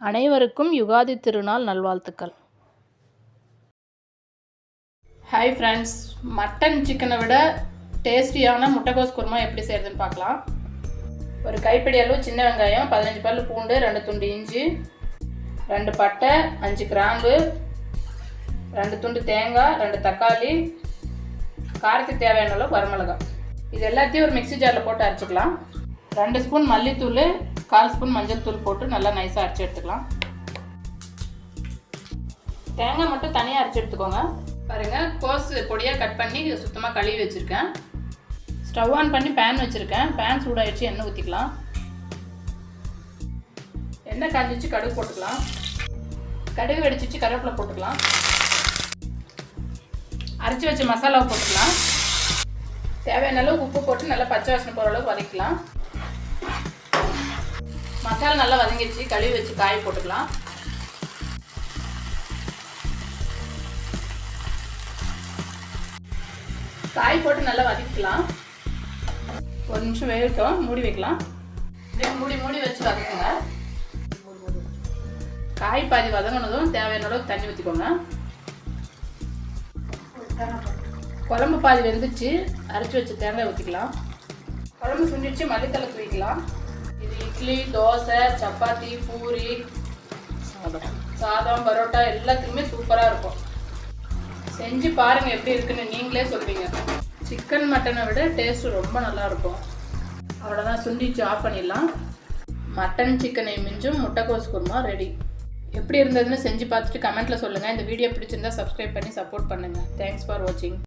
அனைவருக்கும் யுகாதி திருநாள் நல்வாழ்த்துக்கள். ஹாய் ஃப்ரெண்ட்ஸ், மட்டன் சிக்கனை விட டேஸ்டியான முட்டைகோஸ் குருமா எப்படி செய்கிறதுன்னு பார்க்கலாம். ஒரு கைப்பிடி அளவு சின்ன வெங்காயம், 15 பல் பூண்டு, 2 துண்டு இஞ்சி, 2 பட்டை, 5 கிராம்பு, 2 துண்டு தேங்காய், 2 தக்காளி, காரத்துக்கு தேவையான அளவு வரமிளகாய். இது எல்லாத்தையும் ஒரு மிக்ஸி ஜாரில் போட்டு அரைச்சிக்கலாம். 2 ஸ்பூன் மல்லித்தூள், 1/4 ஸ்பூன் மஞ்சள் தூள் போட்டு நல்லா நைஸாக அரைச்சி எடுத்துக்கலாம். தேங்காய் மட்டும் தனியாக அரைச்சி எடுத்துக்கோங்க. பாருங்கள், கோஸ் பொடியாக கட் பண்ணி சுத்தமாக கழுவி வச்சுருக்கேன். ஸ்டவ் ஆன் பண்ணி பேன் வச்சுருக்கேன். பேன் சூடாகிடுச்சு, எண்ணெய் ஊற்றிக்கலாம். எண்ணெய் காஞ்சிச்சு, கடுகு போட்டுக்கலாம். கடுகு வெடிச்சிச்சு, கருவேப்பிலை போட்டுக்கலாம். அரைச்சி வச்ச மசாலாவை போட்டுக்கலாம். தேவையான அளவு உப்பு போட்டு நல்லா பச்சை வாசனை போகிற அளவுக்கு வதக்கலாம். மசாலா நல்லா வதங்கிடுச்சு, கழுவி வச்சு காய் போட்டுக்கலாம். காய் போட்டு நல்லா வதக்கிக்கலாம். ஒரு நிமிஷம் வேகட்டும், மூடி வைக்கலாம். மூடி வச்சு வதக்குங்க. காய் பாதி வதங்கினதும் தேவையான அளவுக்கு தண்ணி ஊற்றிக்கோங்க. குழம்பு பாதி வெந்துச்சு, அரைச்சி வச்சு தேங்காய் ஊற்றிக்கலாம். குழம்பு சுண்டிச்சு, மல்லித்தலை தூவிக்கலாம். இது இட்லி, தோசை, சப்பாத்தி, பூரி, சாதம், பரோட்டா எல்லாத்துக்குமே சூப்பராக இருக்கும். செஞ்சு பாருங்கள், எப்படி இருக்குன்னு நீங்களே சொல்வீங்க. சிக்கன் மட்டனை விட டேஸ்ட்டு ரொம்ப நல்லாயிருக்கும். அவ்வளோதான், சுண்டிச்சு ஆஃப் பண்ணிடலாம். மட்டன் சிக்கனை மிஞ்சும் முட்டைகோஸ் குருமா ரெடி. எப்படி இருந்ததுன்னு செஞ்சு பார்த்துட்டு கமெண்ட்டில் சொல்லுங்கள். இந்த வீடியோ பிடிச்சிருந்தா சப்ஸ்கிரைப் பண்ணி சப்போர்ட் பண்ணுங்கள். தேங்க்ஸ் ஃபார் வாட்சிங்.